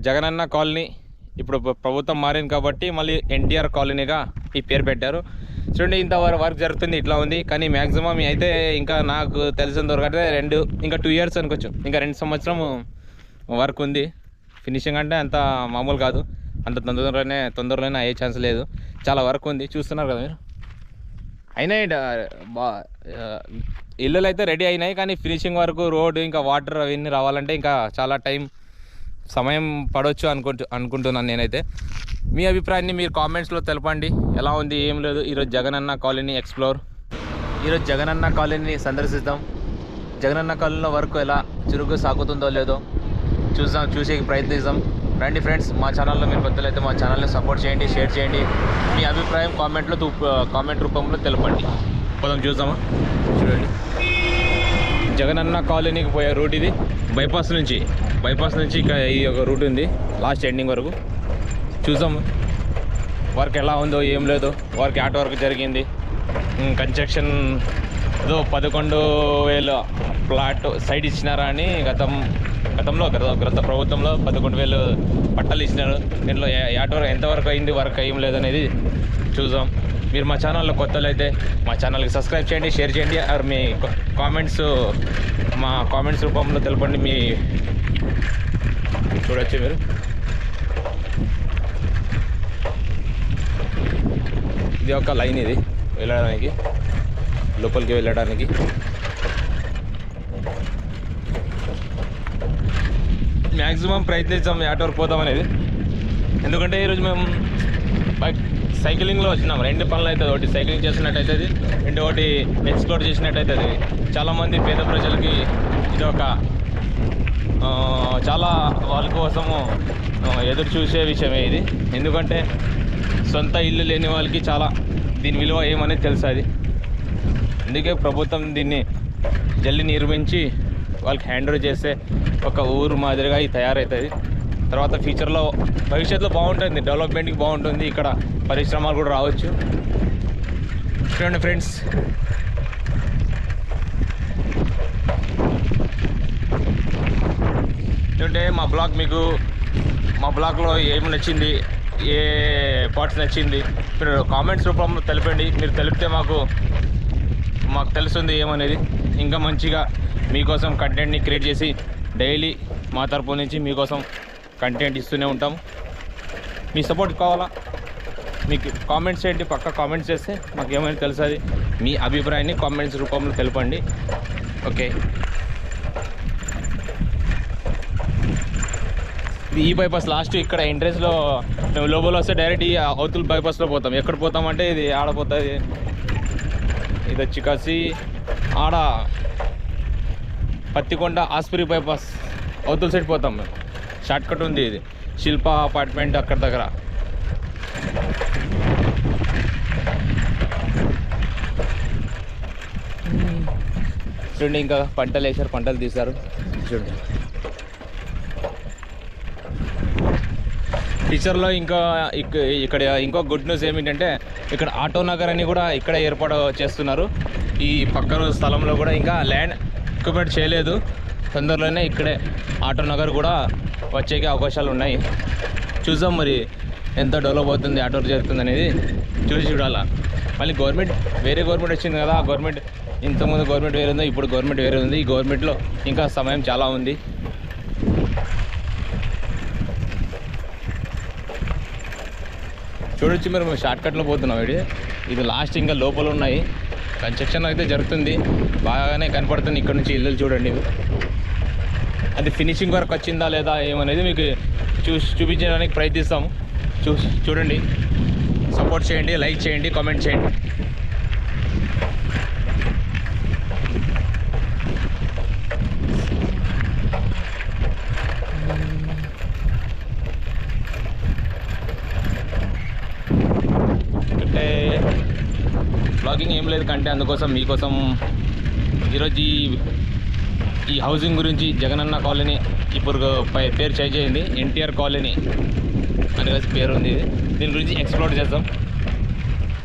Jagananna colony ఇప్పుడు ప్రభుత్వం మారింది కాబట్టి మళ్ళీ ఎన్టీఆర్ కాలనీగా ఈ పేరు పెట్టారు. చూడండి, ఇంత వర్క్ జరుగుతుంది, ఇట్లా ఉంది. కానీ మ్యాక్సిమం అయితే ఇంకా నాకు తెలిసినంత వరకు అయితే ఇంకా 2 years అనుకోవచ్చు. ఇంకా 2 సంవత్సరం వర్క్ ఉంది. ఫినిషింగ్ అంటే అంత మామూలు కాదు, అంత తొందరలోనే అయ్యే ఛాన్స్ లేదు. చాలా వర్క్ ఉంది, చూస్తున్నారు కదా మీరు. అయినాయి ఇల్లులు అయితే రెడీ అయినాయి, కానీ ఫినిషింగ్ వరకు రోడ్డు ఇంకా వాటర్ అవన్నీ రావాలంటే ఇంకా చాలా సమయం పడవచ్చు అనుకుంటున్నాను నేనైతే. మీ అభిప్రాయాన్ని మీరు కామెంట్స్లో తెలపండి. ఎలా ఉంది, ఏం లేదు. ఈరోజు జగనన్న కాలనీ ఎక్స్ప్లోర్, ఈరోజు జగనన్న కాలనీని సందర్శిద్దాం. జగనన్న కాలనీలో వర్క్ ఎలా చురుగ్గా సాగుతుందో లేదో చూసే ప్రయత్నిద్దాం. రండి ఫ్రెండ్స్, మా ఛానల్లో మీరు కొత్తలైతే మా ఛానల్ని సపోర్ట్ చేయండి, షేర్ చేయండి. మీ అభిప్రాయం కామెంట్ రూపంలో తెలపండి. పోదాం, చూద్దామా. చూడండి, జగనన్న కాలనీకి పోయే రూట్ ఇది. బైపాస్ నుంచి ఇక ఈ ఒక రూట్ ఉంది లాస్ట్ ఎండింగ్ వరకు. చూద్దాం వర్క్ ఎలా ఉందో ఏం లేదో. వర్క్ ఆటో వర్క్ జరిగింది. కన్స్ట్రక్షన్ ఏదో 11,000 ప్లాట్ సైట్ ఇచ్చినారా అని గత ప్రభుత్వంలో 11,000 పట్టాలు ఇచ్చినారు. దీంట్లో ఎంతవరకు అయింది, వర్క్ ఏం లేదనేది చూద్దాం. మీరు మా ఛానల్లో కొత్తలు అయితే మా ఛానల్కి సబ్స్క్రైబ్ చేయండి, షేర్ చేయండి. మీ మా కామెంట్స్ రూపంలో తెలపండి. చూడొచ్చు మీరు. ఇది ఒక లైన్, ఇది వెళ్ళడానికి, లోపలికి వెళ్ళడానికి. మ్యాక్సిమం ప్రయత్నిస్తాం ఆటో వరకు పోతాం అనేది. ఎందుకంటే ఈరోజు మేము సైక్లింగ్లో వచ్చినాం. 2 పనులు అవుతుంది. ఒకటి సైక్లింగ్ చేసినట్టు అవుతుంది, ఒకటి ఎక్స్ప్లోర్ చేసినట్టు అవుతుంది. చాలామంది పేద ప్రజలకి ఇది ఒక చాలా వాళ్ళ కోసము ఎదురు చూసే విషయమే ఇది. ఎందుకంటే సొంత ఇల్లు లేని వాళ్ళకి చాలా దీని విలువ ఏమనేది తెలుస్తుంది. అందుకే ప్రభుత్వం దీన్ని జల్లి నిర్మించి వాళ్ళకి హ్యాండ్ ఓవర్ చేస్తే ఒక ఊరు మాదిరిగా ఇది తయారవుతుంది. తర్వాత భవిష్యత్తులో బాగుంటుంది, డెవలప్మెంట్కి బాగుంటుంది. ఇక్కడ పరిశ్రమలు కూడా రావచ్చు. చూడండి ఫ్రెండ్స్, ఏంటంటే మా బ్లాగ్లో ఏమి నచ్చింది, ఏ పార్ట్స్ నచ్చింది మీరు కామెంట్స్ రూపంలో తెలపండి. మీరు తెలిపితే మాకు తెలుస్తుంది ఏమనేది. ఇంకా మంచిగా మీకోసం కంటెంట్ని క్రియేట్ చేసి డైలీ మా తరపు నుంచి మీకోసం కంటెంట్ ఇస్తూనే ఉంటాం. మీ సపోర్ట్ కావాలా, మీకు కామెంట్స్ చేయండి. పక్కా కామెంట్స్ చేస్తే మాకు ఏమైనా తెలుస్తుంది. మీ అభిప్రాయాన్ని కామెంట్స్ రూపంలో తెలపండి. ఓకే, ఈ బైపాస్ లాస్ట్ ఇక్కడ ఎంట్రెన్స్లో మేము లోపల వస్తే డైరెక్ట్ ఈ అవతల బైపాస్లో పోతాం. ఎక్కడ పోతామంటే ఇది ఆడపోతుంది. ఇది వచ్చి కాసి ఆడ పత్తికొండ ఆస్పిరి బైపాస్ అవతల సైడ్ పోతాం మేము. షార్ట్కట్ ఉంది, ఇది శిల్ప అపార్ట్మెంట్ అక్కడ దగ్గర. చూడండి, ఇంకా పంటలు వేసారు, పంటలు తీశారు. చూడండి, టీచర్లో ఇక్కడ ఇంకో గుడ్ న్యూస్ ఏమిటంటే ఇక్కడ ఆటో నగర్ అని కూడా ఇక్కడ ఏర్పాటు చేస్తున్నారు. ఈ పక్కన స్థలంలో కూడా ఇంకా ల్యాండ్ అక్యుపేట్ చేయలేదు. తొందరలోనే ఇక్కడే ఆటో నగర్ కూడా వచ్చే అవకాశాలు ఉన్నాయి. చూద్దాం మరి ఎంత డెవలప్ అవుతుంది, ఆటో జరుగుతుంది అనేది చూడాలా. మళ్ళీ వేరే గవర్నమెంట్ వచ్చింది కదా. ఆ గవర్నమెంట్ ఇంతకుముందు గవర్నమెంట్ వేరే ఉంది, ఇప్పుడు గవర్నమెంట్ వేరే ఉంది. ఈ గవర్నమెంట్లో ఇంకా సమయం చాలా ఉంది. చూడొచ్చు మీరు, మేము షార్ట్కట్లో పోతున్నాం. ఇది లాస్ట్ ఇంకా లోపల ఉన్నాయి. కన్స్ట్రక్షన్ అయితే జరుగుతుంది, బాగానే కనపడుతుంది. ఇక్కడ నుంచి ఇల్లు చూడండి, అది ఫినిషింగ్ వర్క్ వచ్చిందా లేదా ఏమనేది మీకు చూపించడానికి ప్రయత్నిస్తాము. చూడండి, సపోర్ట్ చేయండి, లైక్ చేయండి, కామెంట్ చేయండి. అంటే బ్లాగింగ్ ఏం లేదు కంటే అందుకోసం మీకోసం ఈరోజు ఈ హౌసింగ్ గురించి జగనన్న కాలనీ ఇప్పుడు పేరు చేంజ్ అయింది, ఎన్టీఆర్ కాలనీ అనేది పేరు ఉంది. దీని గురించి ఎక్స్ప్లోర్ చేద్దాం.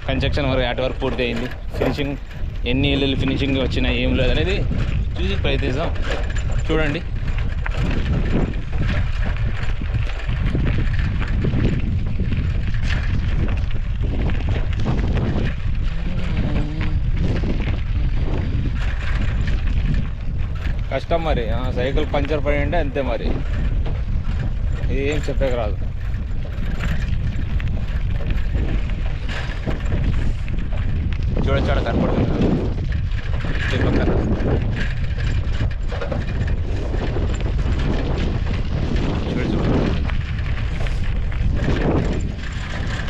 కన్స్ట్రక్షన్ వరకు ఆట వరకు పూర్తి అయింది. ఫినిషింగ్ ఎన్ని ఇల్లు ఫినిషింగ్ వచ్చినాయి ఏం లేదు అనేది చూసి ప్రయత్నిద్దాం. చూడండి, ఇష్టం మరి. సైకిల్ పంచర్ పడి అంటే అంతే మరి, ఏం చెప్పేకి రాదు. చూడొచ్చు ఆడ కనపడుతుంది పక్కన.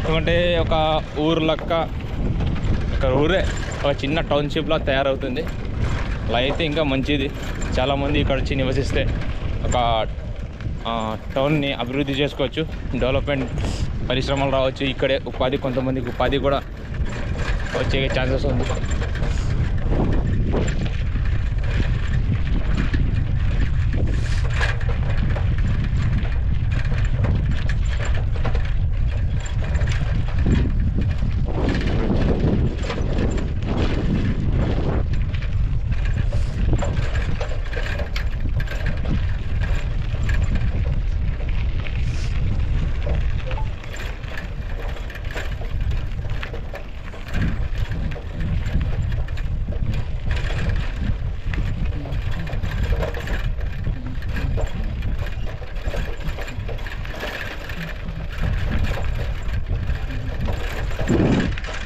ఎందుకంటే ఒక ఊరు లెక్క, ఒక ఊరే ఒక చిన్న టౌన్షిప్లా తయారవుతుంది. అలా అయితే ఇంకా మంచిది. చాలామంది ఇక్కడ వచ్చి నివసిస్తే ఒక టౌన్ని అభివృద్ధి చేసుకోవచ్చు, డెవలప్మెంట్, పరిశ్రమలు రావచ్చు. ఇక్కడే ఉపాధి, కొంతమందికి ఉపాధి కూడా వచ్చే ఛాన్సెస్ ఉంది.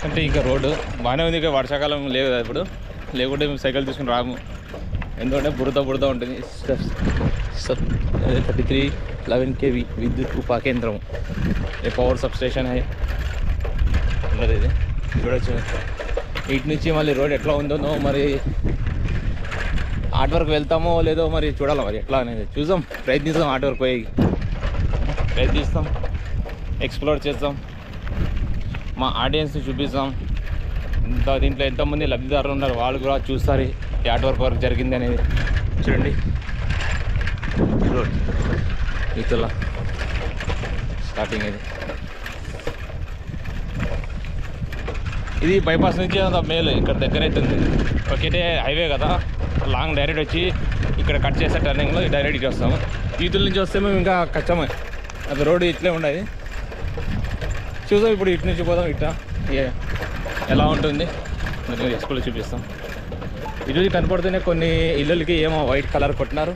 అంటే ఇంకా రోడ్డు బాగానే ఉంది. ఇంకా వర్షాకాలం లేదు కదా ఇప్పుడు, లేకుంటే మేము సైకిల్ తీసుకుని రాము. ఎందుకంటే బురద ఉంటుంది. 3311 kV విద్యుత్ ఉపా కేంద్రం, ఏ పవర్ సబ్స్టేషన్ ఉన్నది ఇది. చూడొచ్చు ఇటు నుంచి మళ్ళీ రోడ్ ఎట్లా ఉందో మరి, ఆర్ట్ వర్క్ వెళ్తామో లేదో మరి చూడాలి. మరి ఎట్లా అనేది చూద్దాం, ప్రయత్నిస్తాం. ఆర్ట్ వర్క్ పోయి ప్రయత్నిస్తాం, ఎక్స్ప్లోర్ చేస్తాం, మా ఆడియన్స్ని చూపిస్తాం. దీంట్లో ఎంతోమంది లబ్ధిదారులు ఉన్నారు, వాళ్ళు కూడా చూస్తారు ఈ ఆర్ట్ వర్క్ జరిగింది అనేది. చూడండి ఇతలా స్టార్టింగ్ ఇది బైపాస్ నుంచి అంత మేలు, ఇక్కడ దగ్గర అవుతుంది. ఒకటే హైవే కదా, లాంగ్ డైరెక్ట్ వచ్చి ఇక్కడ కట్ చేసే టర్నింగ్లో డైరెక్ట్గా వస్తాము. ఈతుల నుంచి వస్తే మేము ఇంకా కష్టమే, అది రోడ్డు ఇట్లే ఉండదు. చూద్దాం ఇప్పుడు ఇటు నుంచి పోదాం. ఇట్లా ఎలా ఉంటుంది స్కూల్లో చూపిస్తాం. ఇటు కనపడుతూనే కొన్ని ఇళ్ళకి ఏమో వైట్ కలర్ కొట్టినారు,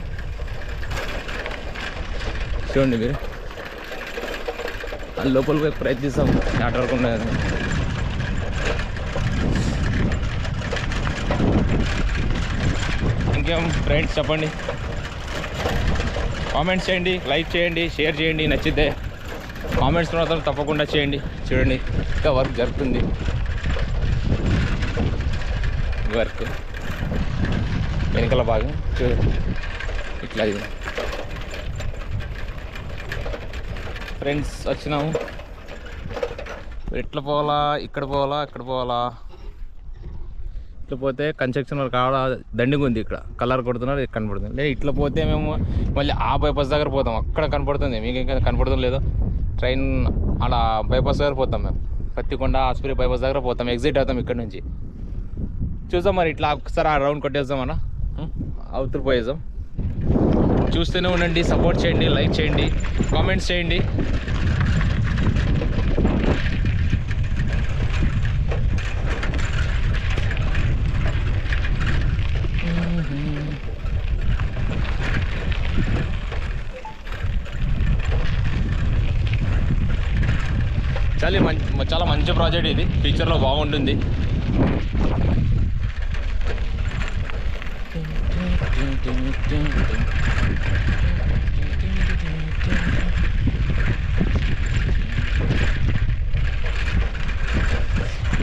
చూడండి మీరు. అది లోపలికి ప్రయత్నిస్తాం ఆర్ట్ వర్క్ ఉండదు. ఇంకేం ఫ్రెండ్స్ చెప్పండి, కామెంట్స్ చేయండి, లైక్ చేయండి, షేర్ చేయండి. నచ్చితే కామెంట్స్ మాత్రం తప్పకుండా చేయండి. చూడండి ఇంకా వర్క్ జరుగుతుంది, వర్క్ వెనకాల భాగం ఇట్లా. ఇది ఫ్రెండ్స్ వచ్చినాము. ఎట్లా పోవాలా, ఇక్కడ పోవాలా, ఇక్కడ పోవాలా? ఇట్లా పోతే కన్స్ట్రక్షన్ వర్క్ ఆడ దండిగా ఉంది, ఇక్కడ కలర్ కొడుతున్నారు, ఇక్కడ కనపడుతుంది. లేదు ఇట్లా పోతే మేము మళ్ళీ ఆ బైపాస్ దగ్గర పోతాం, అక్కడ కనపడుతుంది. మీకు ఇంకా కనపడుతుంది లేదో, ట్రైన్ అలా బైపాస్ దగ్గర పోతాం మేము. పత్తికొండ ఆస్పత్రి బైపాస్ దగ్గర పోతాం, ఎగ్జిట్ అవుతాం ఇక్కడ నుంచి. చూద్దాం మరి, ఇట్లా ఒకసారి ఆ రౌండ్ కొట్టేద్దాం అన్న, అవతల పోయేద్దాం. చూస్తూనే ఉండండి, సపోర్ట్ చేయండి, లైక్ చేయండి, కామెంట్స్ చేయండి. చాలా మంచి ప్రాజెక్ట్ ఇది, ఫ్యూచర్లో బాగుంటుంది.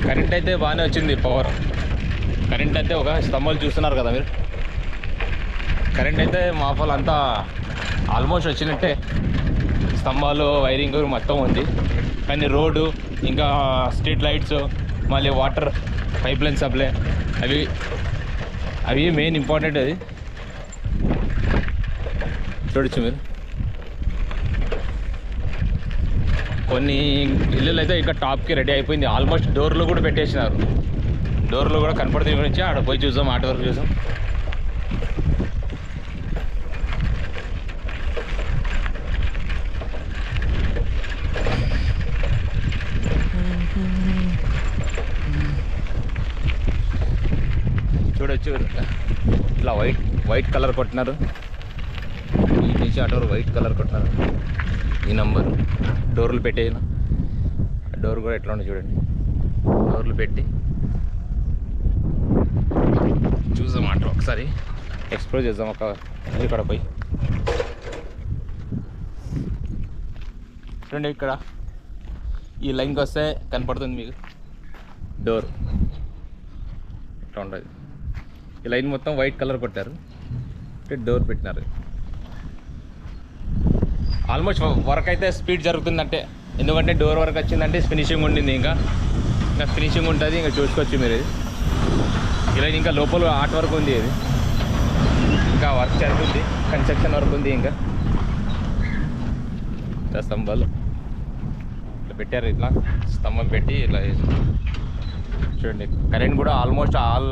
కరెంట్ అయితే బాగానే వచ్చింది, పవర్ కరెంట్ అయితే ఒక స్తంభాలు చూస్తున్నారు కదా మీరు. కరెంట్ అయితే మా ఫాల్ అంతా ఆల్మోస్ట్ వచ్చినట్టే, స్తంభాలు వైరింగ్ మొత్తం ఉంది. కానీ రోడ్డు ఇంకా స్ట్రీట్ లైట్స్, మళ్ళీ వాటర్ పైప్ లైన్ సప్లై, అవి మెయిన్ ఇంపార్టెంట్. అది చూడొచ్చు మీరు. కొన్ని ఇల్లులు అయితే ఇంకా టాప్కి రెడీ అయిపోయింది, ఆల్మోస్ట్ డోర్లు కూడా పెట్టేసినారు. డోర్లు కూడా కనపడుతుంది గురించి ఆడ పోయి చూసాం, ఆట వరకు చూసాం. చూడొచ్చు ఇట్లా వైట్ కలర్ కొట్టినారు. ఈ నుంచి అటు వరకు వైట్ కలర్ కొట్టినారు. ఈ నంబర్ డోర్లు పెట్టేసిన డోర్ కూడా ఎట్లా ఉందో చూడండి. డోర్లు పెట్టి చూద్దాం అట్లా ఒకసారి ఎక్స్ప్లోర్ చేద్దాం. ఒక ఇక్కడ పోయి చూడండి, ఇక్కడ ఈ లైన్కి వస్తే కనపడుతుంది మీకు డోర్ ఇట్లా ఉంటుంది. ఈ లైన్ మొత్తం వైట్ కలర్ కొట్టారు, డోర్ పెట్టినారు. ఆల్మోస్ట్ వర్క్ అయితే స్పీడ్ జరుగుతుందంటే, ఎందుకంటే డోర్ వర్క్ వచ్చిందంటే ఫినిషింగ్ ఉండింది. ఇంకా ఫినిషింగ్ ఉంటుంది, ఇంకా చూసుకోవచ్చు మీరు. ఇలా ఇంకా లోపల ఆర్ట్ వర్క్ ఉంది, ఇది ఇంకా వర్క్ జరుగుతుంది, కన్స్ట్రక్షన్ వర్క్ ఉంది. ఇంకా స్తంభాలు ఇట్లా పెట్టారు, ఇట్లా స్తంభం పెట్టి ఇట్లా చూడండి. కరెంట్ కూడా ఆల్మోస్ట్ ఆల్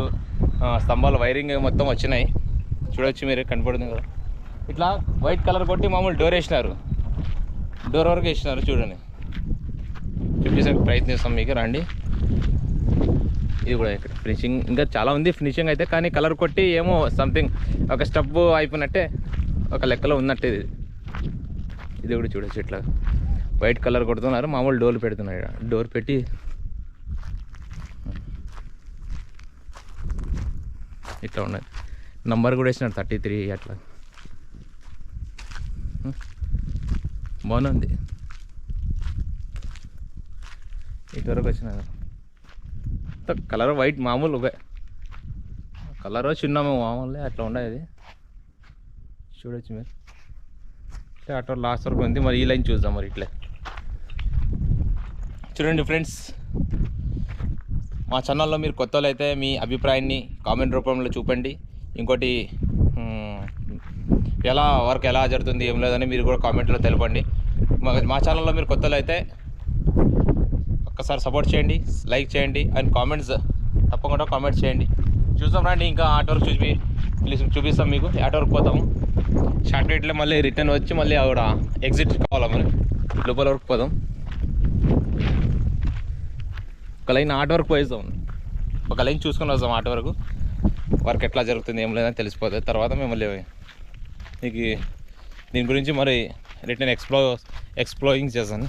స్తంభాలు వైరింగ్ మొత్తం వచ్చినాయి, చూడవచ్చు మీరు, కనపడుతుంది కదా. ఇట్లా వైట్ కలర్ కొట్టి మామూలు డోర్ వేసినారు, డోర్ వరకు వేసినారు. చూడండి, చూపించడానికి ప్రయత్నిస్తాం మీకు, రండి. ఇది కూడా ఇక్కడ ఫినిషింగ్ ఇంకా చాలా ఉంది ఫినిషింగ్ అయితే, కానీ కలర్ కొట్టి ఏమో సంథింగ్ ఒక స్టెప్ అయిపోయినట్టే, ఒక లెక్కలో ఉన్నట్టే. ఇది కూడా చూడొచ్చు, ఇట్లా వైట్ కలర్ కొడుతున్నారు, మామూలు డోర్లు పెడుతున్నారు. డోర్ పెట్టి ఇట్లా ఉన్నది. నంబర్ కూడా వేసినారు 33 అట్లా. బాగుంది. ఇటువరకు వచ్చిన కలర్ వైట్ మామూలు కలర్ చిన్న మామూలు అట్లా ఉండేది, చూడొచ్చు మీరు. ఇట్లా అట్లా లాస్ట్ వరకు ఉంది. మరి ఈ లైన్ చూద్దాం. మరి ఇట్లా చూడండి ఫ్రెండ్స్, మా ఛానల్లో మీరు కొత్త వాళ్ళు అయితే మీ అభిప్రాయాన్ని కామెంట్ రూపంలో చూపండి. ఇంకోటి వర్క్ ఎలా జరుగుతుంది ఏం లేదని మీరు కూడా కామెంట్లో తెలపండి. మా ఛానల్లో మీరు కొత్త వాళ్ళు అయితే ఒక్కసారి సపోర్ట్ చేయండి, లైక్ చేయండి, అండ్ కామెంట్స్ తప్పకుండా కామెంట్స్ చేయండి. చూద్దాం రండి. ఇంకా ఆటో వరకు చూపిస్తాం మీకు. ఆటో వరకు పోతాము, షార్ట్ కట్లో మళ్ళీ రిటర్న్ వచ్చి మళ్ళీ ఆవిడ ఎగ్జిట్ కావాలా, మరి లోపల వరకు పోదాం. ఒక లైన్ ఆటో వరకు పోయిస్తాం, ఒక లైన్ చూసుకొని వస్తాం. ఆటో వరకు వర్క్ ఎట్లా జరుగుతుంది ఏం లేదని తెలిసిపోతుంది. తర్వాత మేము మళ్ళీ మీకు దీని గురించి మరి రిటర్న్ ఎక్స్ప్లోరింగ్ చేశాను.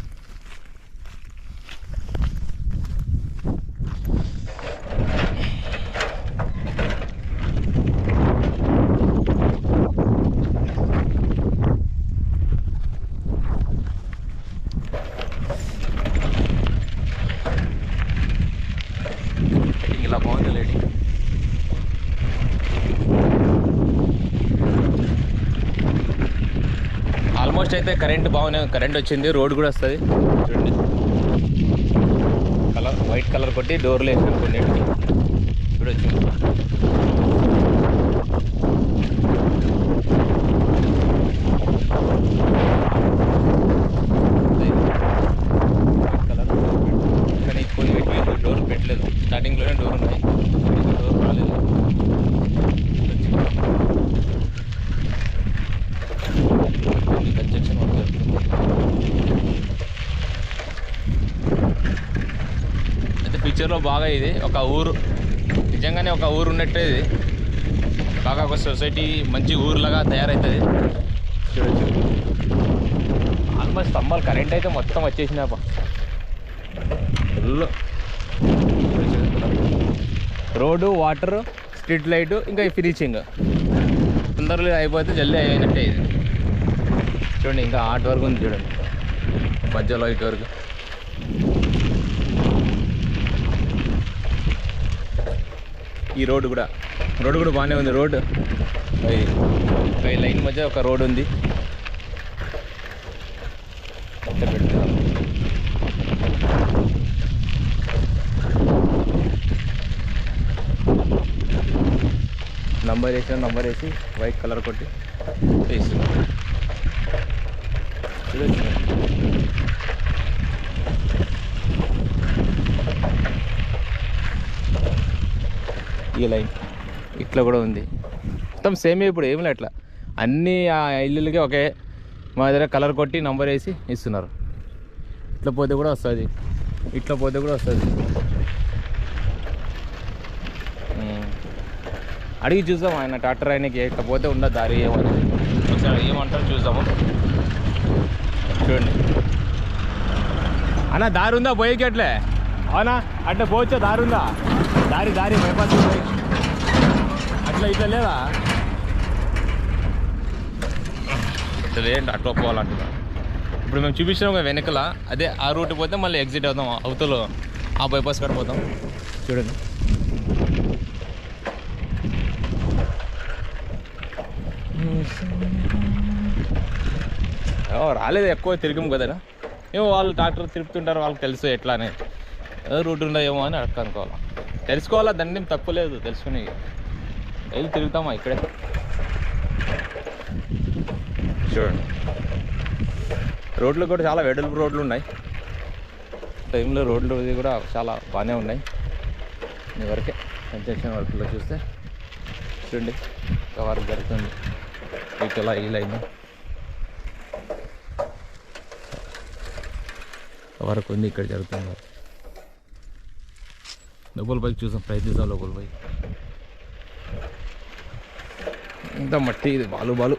ఇలా బాగుంది లేడీ. ఆల్మోస్ట్ అయితే కరెంట్ వచ్చింది, రోడ్ కూడా వస్తుంది. చూడండి, వైట్ కలర్ కొట్టి డోర్లు వేసాను కొన్నిటికి, చూడొచ్చు. కలర్ కానీ కొన్ని డోర్ పెట్టలేదు, స్టార్టింగ్లోనే డోర్ ఉన్నాయి, డోర్ రాలేదు. కన్స్ట్రక్షన్ వర్క్ జరుగుతుంది. అయితే పిక్చర్లో బాగా ఇది ఒక ఊరు, నిజంగానే ఒక ఊరు ఉన్నట్టే. ఇది బాగా ఒక సొసైటీ మంచి ఊరులాగా తయారవుతుంది, చూడొచ్చు. ఆల్మోస్ట్ స్తంభాలు కరెంట్ అయితే మొత్తం వచ్చేసినా full. Road, water, street light, ఇంకా ఈ ఫినిషింగ్ తొందరగా అయిపోతే జల్దీ అయినట్టే ఇది. చూడండి, ఇంకా ఆర్ట్ వరకు ఉంది చూడండి, మధ్యలో ఇటు వరకు. ఈ రోడ్డు కూడా బాగానే ఉంది. రోడ్డు ఈ లైన్ మధ్య ఒక రోడ్ ఉంది. నంబర్ వేసి వైట్ కలర్ కొట్టి వేస్తున్నాం, చూడొచ్చు. ఈ లైన్ ఇట్లా కూడా ఉంది, మొత్తం సేమ్. ఇప్పుడు ఏమి లేదు, అట్లా అన్నీ ఆ ఇల్లులకి ఒకే మా దగ్గర కలర్ కొట్టి నంబర్ వేసి ఇస్తున్నారు. ఇట్లా పోతే కూడా వస్తుంది, ఇట్లా పోతే కూడా వస్తుంది. అడిగి చూద్దాం ఆయన ట్రాక్టర్ ఆయనకి ఎక్కపోతే ఉన్న దారి ఏమని ఒకసారి ఏమంటారు చూద్దాము. చూడండి అన్న, దారి ఉందా పోయేకి? అట్లే అవునా, అట్లా పోవచ్చా? దారి ఉందా? దారి బైపాస్ అట్లా ఇట్లా లేదా? ఇట్లా లేదండి, అట్లా పోవాలంటున్నా. ఇప్పుడు మేము చూపించినాం వెనకల, అదే ఆ రూట్ పోతే మళ్ళీ ఎగ్జిట్ అవుతాం, అవతల ఆ బైపాస్ కాడ పోతాం. చూడండి రాలేదు, ఎక్కువ తిరిగాం కదా. ఏమో వాళ్ళు ట్రాక్టర్ తిరుగుతుంటారు, వాళ్ళకి తెలుసు ఎట్లా అని, రూట్ ఉండదేమో అని అనుకోవాలి. తెలుసుకోవాలా, దాన్ని తక్కువ లేదు తెలుసుకుని వెళ్ళి తిరుగుతామా ఇక్కడే. చూడండి రోడ్లు కూడా చాలా వెడల్పు రోడ్లు ఉన్నాయి. టైంలో రోడ్లు కూడా చాలా బాగానే ఉన్నాయి. వరకే కన్స్ట్రక్షన్ వర్క్లో చూస్తే చూడండి ఇంకా వర్క్ జరుగుతుంది. ఇలా ఈ లైన్ వర్క్ ఉంది, ఇక్కడ జరుగుతుంది వర్క్. లోపల పైకి చూసాం, ప్రయత్నిస్తాం లోపల పైకి. ఇంత మట్టి, ఇది బాలు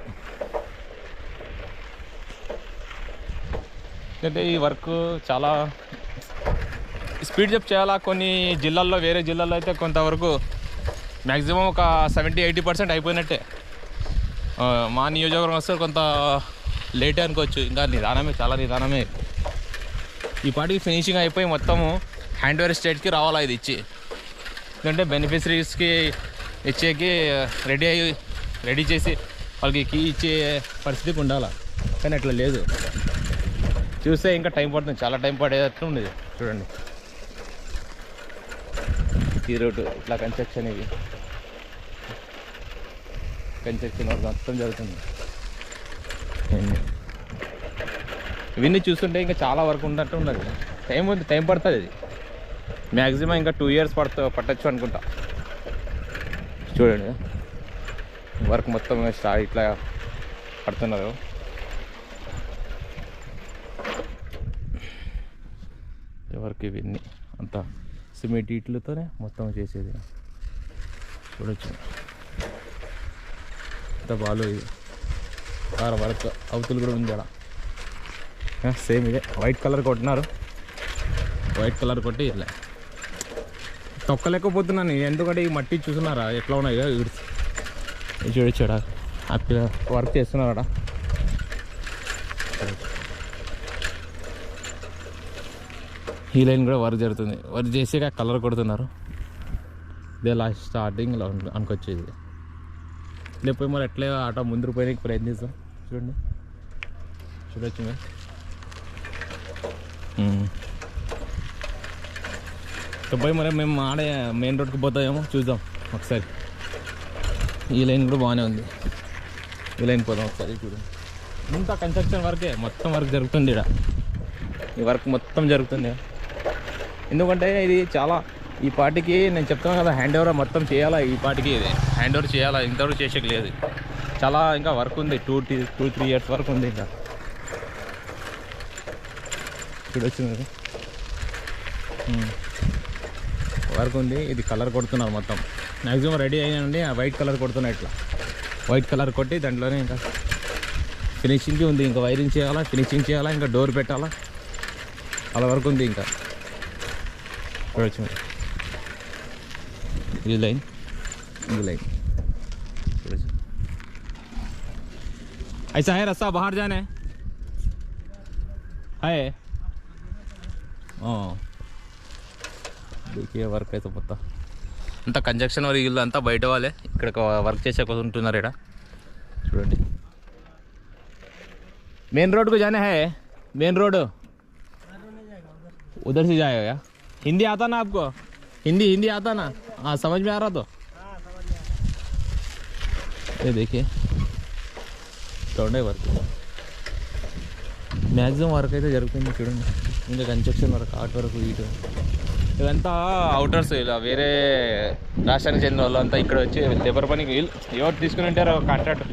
అంటే ఈ వర్క్ చాలా స్పీడ్ జప్ చేయాలా. కొన్ని జిల్లాల్లో, వేరే జిల్లాల్లో అయితే కొంతవరకు మ్యాక్సిమం ఒక 70-80% అయిపోయినట్టే. మా నియోజకవర్గం వస్తే కొంత లేటే అనుకోవచ్చు, ఇంకా నిదానమే, చాలా నిదానమే. ఈ పాటికి ఫినిషింగ్ అయిపోయి మొత్తము హ్యాండ్ఓవర్ స్టేట్కి రావాలా ఇది ఇచ్చి, ఎందుకంటే బెనిఫిషరీస్కి ఇచ్చేకి రెడీ చేసి వాళ్ళకి కీ ఇచ్చే పరిస్థితికి ఉండాలా. కానీ అట్లా లేదు, చూస్తే ఇంకా టైం పడుతుంది, చాలా టైం పడేటట్టు ఉండేది. చూడండి ఈ రోడ్డు ఇట్లా కన్స్ట్రక్షన్, ఇది కన్స్ట్రక్షన్ వర్క్ మొత్తం జరుగుతుంది. ఇవన్నీ చూస్తుంటే ఇంకా చాలా వర్క్ ఉన్నట్టు ఉన్నది. టైం పడుతుంది, ఇది మ్యాక్సిమం ఇంకా 2 years పట్టచ్చు అనుకుంటా. చూడండి వర్క్ మొత్తం ఇట్లా పడుతున్నారు. వర్క్ ఇవన్నీ అంతా సిమెంట్ ఇట్లతోనే మొత్తం చేసేది. చూడొచ్చు అంత బాగా ఇది వర్క్. అవతులు కూడా ఉంది అలా, సేమ్ ఇదే వైట్ కలర్ కొట్టినారు. వైట్ కలర్ కొట్టి ఇట్లా తొక్కలేకపోతున్నాను, ఎందుకంటే ఈ మట్టి చూస్తున్నారా ఎట్లా ఉన్నాయి కదా. చూడొచ్చాడా అక్కడ వర్క్ చేస్తున్నారా. ఈ లైన్ కూడా వర్క్ జరుగుతుంది, వర్క్ చేసి కలర్ కొడుతున్నారు. ఇదే లాస్ట్ స్టార్టింగ్ అనుకొచ్చేది. లేకపోయి మరి ఎట్లే ఆటో ముందుకు పోయడానికి ప్రయత్నిస్తాం. చూడండి చూడొచ్చు మీరు. పోయి మరి మేము ఆడే మెయిన్ రోడ్కి పోతామేమో చూద్దాం ఒకసారి. ఈ లైన్ కూడా బాగానే ఉంది, ఈ లైన్ పోదాం ఒకసారి. చూడండి ఇంత కన్స్ట్రక్షన్ వర్కే, మొత్తం వర్క్ జరుగుతుంది ఇక్కడ. ఈ వర్క్ మొత్తం జరుగుతుంది ఎందుకంటే ఇది చాలా, ఈ పాటికి నేను చెప్తాను కదా, హ్యాండ్ ఓవర్ మొత్తం చేయాలా. ఈ పాటికి ఇది హ్యాండ్ ఓవర్ చేయాలా, ఇంతవరకు చేసేకి లేదు. చాలా ఇంకా వర్క్ ఉంది, 2-3 years వరకు ఉంది ఇంకా. చూడొచ్చు మీరు, వర్క్ ఉంది. ఇది కలర్ కొడుతున్నారు మొత్తం, మ్యాక్సిమం రెడీ అయ్యానండి. ఆ వైట్ కలర్ కొడుతున్నాయి, ఇట్లా వైట్ కలర్ కొట్టి దాంట్లోనే ఇంకా ఫినిషింగ్ ఉంది. ఇంకా వైరింగ్ చేయాలా, ఫినిషింగ్ చేయాలా, ఇంకా డోర్ పెట్టాలా, అలా వరకు ఉంది ఇంకా. చూడొచ్చు ఈ లైన్, ఈ లైన్ చూడొచ్చు. ऐसा है रास्ता बाहर जाना है देखिए వర్క్ అయితే మొత్తం అంతా కన్స్ట్రక్షన్ వర్క్. ఇల్లు అంతా బయట వాళ్ళే, ఇక్కడ వర్క్ చేసే కోసం ఉంటున్నారు ఇక్కడ. చూడండి मेन रोड को जाना है, मेन रोड उधर से जाएगा. हिंदी आता ना आपको? हिंदी आता ना? हाँ समझ में आ रहा तो. ये देखिए వర్క్ మ్యాక్సిమం వర్క్ అయితే జరుగుతుంది. చూడండి ఇంకా కన్స్ట్రక్షన్ వర్క్, ఆర్ట్ వర్క్, ఇటు ఇదంతా అవుటర్స్, ఇలా వేరే రాష్ట్రానికి చెందిన వాళ్ళు అంతా ఇక్కడ వచ్చి లేబర్ పనికి ఎవరు తీసుకుని ఉంటారో కాంట్రాక్ట్,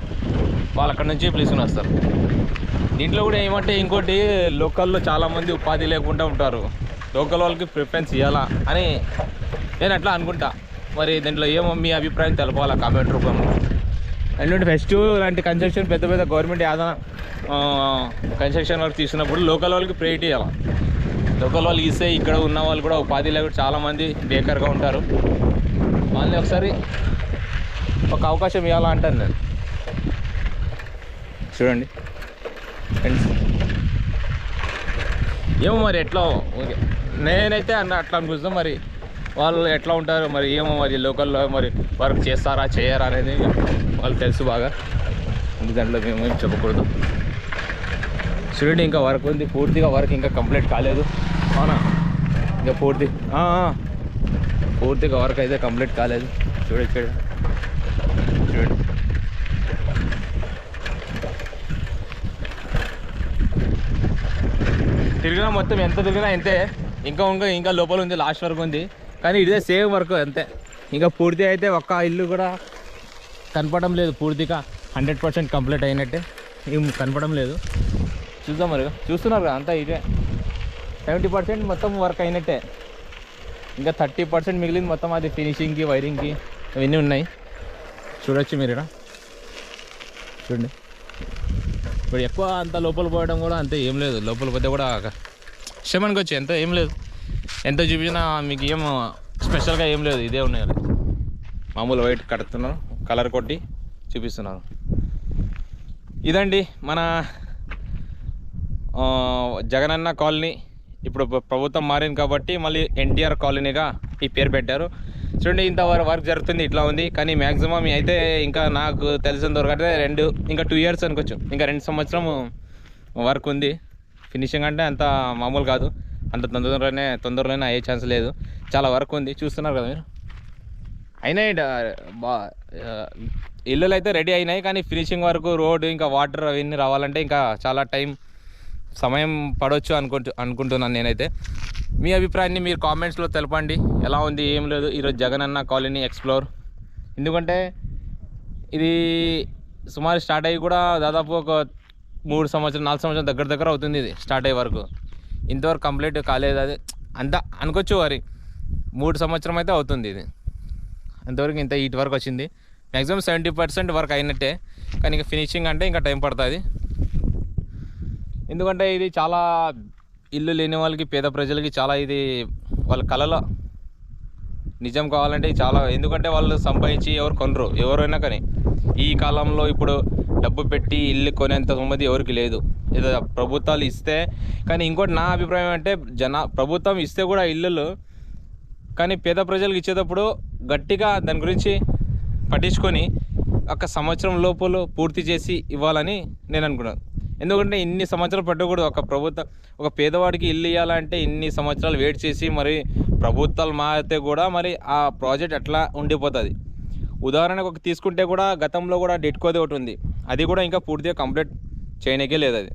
వాళ్ళు అక్కడ నుంచి తీసుకుని వస్తారు. దీంట్లో కూడా ఏమంటే ఇంకోటి, లోకల్లో చాలామంది ఉపాధి లేకుండా ఉంటారు, లోకల్ వాళ్ళకి ప్రిఫరెన్స్ ఇవ్వాలా అని నేను అట్లా అనుకుంటా. మరి దీంట్లో ఏమో మీ అభిప్రాయం తెలపాలి కామెంట్ రూపంలో. అండ్ ఫెస్టివల్ లాంటి కన్స్ట్రక్షన్ పెద్ద పెద్ద గవర్నమెంట్ ఏదైనా కన్స్ట్రక్షన్ వర్క్ తీసుకున్నప్పుడు లోకల్ వాళ్ళకి ప్రైవేట్ ఇవ్వాలి. లోకల్ వాళ్ళు ఇస్తే ఇక్కడ ఉన్న వాళ్ళు కూడా ఉపాధి లేకుండా చాలామంది బేకర్గా ఉంటారు. వాళ్ళని ఒకసారి ఒక అవకాశం ఇవ్వాలా అంటాను నేను. చూడండి ఫ్రెండ్స్, ఏమో మరి ఎట్లా ఓకే నేనైతే అట్లా అనిపిస్తాం. మరి వాళ్ళు ఎట్లా ఉంటారు మరి ఏమో, మరి లోకల్లో మరి వర్క్ చేస్తారా చేయరా అనేది వాళ్ళు తెలుసు బాగా. దాంట్లో మేము చెప్పకూడదు. చూడండి ఇంకా వర్క్ ఉంది, పూర్తిగా వర్క్ ఇంకా కంప్లీట్ కాలేదు. అవునా, ఇంకా పూర్తిగా వర్క్ అయితే కంప్లీట్ కాలేదు. చూడండి తిరిగినా మొత్తం ఎంత తిరిగినా అంతే. ఇంకా లోపల ఉంది, లాస్ట్ వరకు ఉంది. కానీ ఇదే సేమ్ వర్క్ అంతే. ఇంకా పూర్తి అయితే ఒక్క ఇల్లు కూడా కనపడడం లేదు. పూర్తిగా 100% కంప్లీట్ అయినట్టే ఏం కనపడడం లేదు. చూద్దాం మరి, చూస్తున్నారు కదా అంతా ఇదే. 70% మొత్తం వర్క్ అయినట్టే. ఇంకా 30% మిగిలింది మొత్తం. అది ఫినిషింగ్కి, వైరింగ్కి అవన్నీ ఉన్నాయి. చూడొచ్చు మీరు ఇక్కడ చూడండి. ఇప్పుడు ఎక్కువ అంత లోపల పోయడం కూడా అంతే ఏం లేదు. లోపల పోతే కూడా క్షమానికి వచ్చి ఎంత ఏం లేదు. ఎంత చూపించినా మీకు ఏం స్పెషల్గా ఏం లేదు. ఇదే ఉన్నాయి, మామూలు వైట్ కడుతున్నారు, కలర్ కొట్టి చూపిస్తున్నారు. ఇదండి మన జగనన్న కాలనీ. ఇప్పుడు ప్రభుత్వం మారింది కాబట్టి మళ్ళీ ఎన్టీఆర్ కాలనీగా ఈ పేరు పెట్టారు. చూడండి ఇంత వర్క్ జరుగుతుంది, ఇట్లా ఉంది. కానీ మ్యాక్సిమం అయితే ఇంకా నాకు తెలిసినంత వరకు అయితే ఇంకా 2 years అనుకోవచ్చు. ఇంకా 2 సంవత్సరం వర్క్ ఉంది. ఫినిషింగ్ అంటే అంత మామూలు కాదు, అంత తొందరలోనే అయ్యే ఛాన్స్ లేదు. చాలా వర్క్ ఉంది, చూస్తున్నారు కదా మీరు. అయినాయి ఇల్లులు అయితే రెడీ అయినాయి. కానీ ఫినిషింగ్ వరకు రోడ్ ఇంకా వాటర్ అవన్నీ రావాలంటే ఇంకా చాలా సమయం పడవచ్చు అనుకుంటున్నాను నేనైతే. మీ అభిప్రాయాన్ని మీరు కామెంట్స్లో తెలపండి. ఎలా ఉంది ఏం లేదు ఈరోజు జగనన్న కాలనీ ఎక్స్ప్లోర్. ఎందుకంటే ఇది సుమారు స్టార్ట్ అయ్యి కూడా దాదాపు ఒక 3 సంవత్సరం 4 సంవత్సరం దగ్గర అవుతుంది ఇది స్టార్ట్ అయ్యే వరకు. ఇంతవరకు కంప్లీట్ కాలేదు. అది అంతా అనుకోవచ్చు, మరి 3 సంవత్సరం అయితే అవుతుంది ఇది. అంతవరకు ఇటు వరకు వచ్చింది. మ్యాక్సిమం 70% వర్క్ అయినట్టే. కానీ ఇంకా ఫినిషింగ్ అంటే ఇంకా టైం పడుతుంది. ఎందుకంటే ఇది చాలా ఇల్లు లేని వాళ్ళకి, పేద ప్రజలకి చాలా ఇది వాళ్ళ కళలో నిజం కావాలంటే చాలా. ఎందుకంటే వాళ్ళు సంపాదించి ఎవరు కొనరు, ఎవరైనా. కానీ ఈ కాలంలో ఇప్పుడు డబ్బు పెట్టి ఇల్లు కొనేంత సొమ్మది ఎవరికి లేదు. ఏదో ప్రభుత్వాలు ఇస్తే. కానీ ఇంకోటి నా అభిప్రాయం అంటే ప్రభుత్వం ఇస్తే కూడా ఇల్లులు, కానీ పేద ప్రజలకు ఇచ్చేటప్పుడు గట్టిగా దాని గురించి పట్టించుకొని ఒక సంవత్సరం లోపల పూర్తి చేసి ఇవ్వాలని నేను అనుకున్నాను. ఎందుకంటే ఇన్ని సంవత్సరాలు పెట్టకూడదు. ఒక పేదవాడికి ఇల్లు ఇవ్వాలంటే ఇన్ని సంవత్సరాలు వెయిట్ చేసి మరి ప్రభుత్వాలు మారితే కూడా మరి ఆ ప్రాజెక్ట్ అట్లా ఉండిపోతుంది. ఉదాహరణకు తీసుకుంటే కూడా గతంలో కూడా డెట్కోది ఒకటి ఉంది. అది కూడా ఇంకా పూర్తిగా కంప్లీట్ చేయడానికే లేదు. అది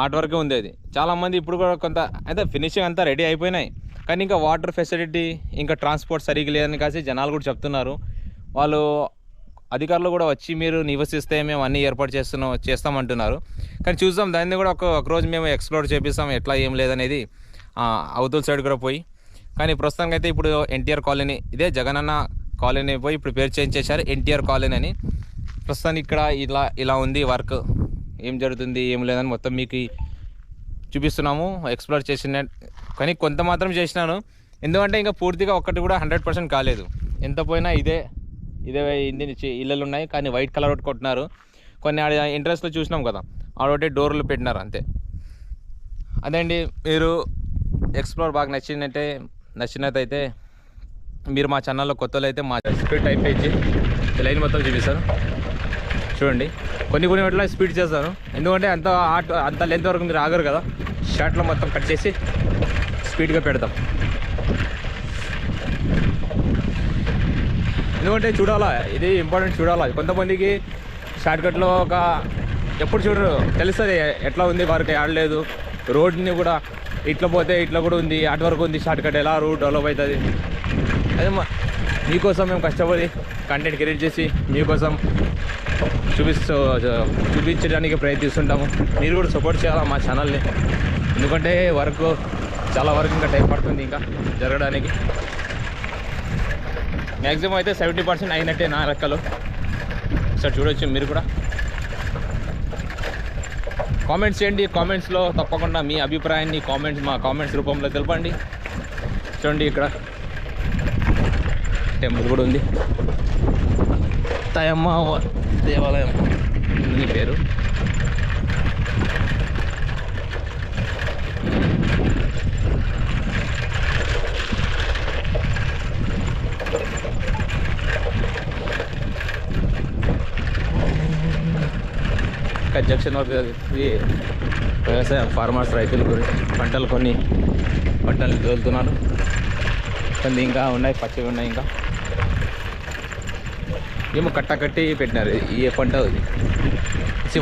ఆర్ట్ వరకే ఉంది. అది చాలామంది ఇప్పుడు కూడా కొంత అయితే ఫినిషింగ్ అంతా రెడీ అయిపోయినాయి. కానీ ఇంకా వాటర్ ఫెసిలిటీ ఇంకా ట్రాన్స్పోర్ట్ సరిగ్గా లేదని కాసి జనాలు కూడా చెప్తున్నారు. వాళ్ళు అధికారులు కూడా వచ్చి మీరు నివసిస్తే మేము అన్నీ ఏర్పాటు చేస్తామంటున్నారు. కానీ చూద్దాం, దాన్ని కూడా ఒకరోజు మేము ఎక్స్ప్లోర్ చేపిస్తాం ఎట్లా ఏం లేదనేది అవతల సైడ్ కూడా పోయి. కానీ ప్రస్తుతానికి అయితే ఇప్పుడు ఎన్టీఆర్ కాలనీ, ఇదే జగనన్న కాలనీ పోయి ఇప్పుడు పేరు చేంజ్ చేశారు ఎన్టీఆర్ కాలనీ అని. ప్రస్తుతానికి ఇక్కడ ఇలా ఉంది వర్క్. ఏం జరుగుతుంది ఏం లేదని మొత్తం మీకు చూపిస్తున్నాము. ఎక్స్ప్లోర్ చేసిన కానీ కొంత మాత్రం చేసినాను. ఎందుకంటే ఇంకా పూర్తిగా ఒక్కటి కూడా 100% కాలేదు. ఎంత పోయినా ఇదే ఇళ్ళలు ఉన్నాయి. కానీ వైట్ కలర్ ఒకటి కొట్టినారు. కొన్ని ఇంట్రెస్ట్లో చూసినాం కదా, ఆడొకటి డోర్లు పెట్టినారు అంతే. అదే అండి, మీరు ఎక్స్ప్లోర్ బాగా నచ్చినట్టయితే మీరు మా ఛానల్లో కొత్తలో అయితే మా స్పీడ్ టైప్ ఇచ్చి లైన్ మొత్తం చూపిస్తాను. చూడండి కొన్ని వాటిలో స్పీడ్ చేస్తాను. ఎందుకంటే అంత లెంత్ వరకు మీరు ఆగరు కదా. షార్ట్లో మొత్తం కట్ చేసి స్పీడ్గా పెడతాం. ఎందుకంటే చూడాలా, ఇది ఇంపార్టెంట్ చూడాలా. కొంతమందికి షార్ట్కట్లో ఎప్పుడు చూడరు, తెలుస్తుంది ఎట్లా ఉంది వర్క్ ఆడలేదు. రోడ్ని కూడా ఇట్లా పోతే ఇట్లా కూడా ఉంది, అటు వరకు ఉంది షార్ట్కట్, ఎలా రూట్ డెవలప్ అవుతుంది. అదే మీకోసం మేము కష్టపడి కంటెంట్ క్రియేట్ చేసి మీకోసం చూపించడానికి ప్రయత్నిస్తుంటాము. మీరు కూడా సపోర్ట్ చేయాలా మా ఛానల్ని. ఎందుకంటే చాలా వర్క్ ఇంకా టైం పడుతుంది ఇంకా జరగడానికి. మ్యాక్సిమం అయితే 70% అయినట్టే నా లెక్కలు. సార్ చూడొచ్చు మీరు కూడా. కామెంట్స్ చేయండి, కామెంట్స్లో తప్పకుండా మీ అభిప్రాయాన్ని మా కామెంట్స్ రూపంలో తెలపండి. చూడండి ఇక్కడ టెంపుల్ కూడా ఉంది, తయమ్మ దేవాలయం ఉంది పేరు. జంక్షన్ ఇది వ్యవసాయం, ఫార్మర్స్, రైతులు పంటలు తోలుతున్నారు. కొన్ని ఇంకా ఉన్నాయి, పచ్చిగా ఉన్నాయి. ఇంకా ఏమో కట్టి పెట్టినారు. ఏ పంట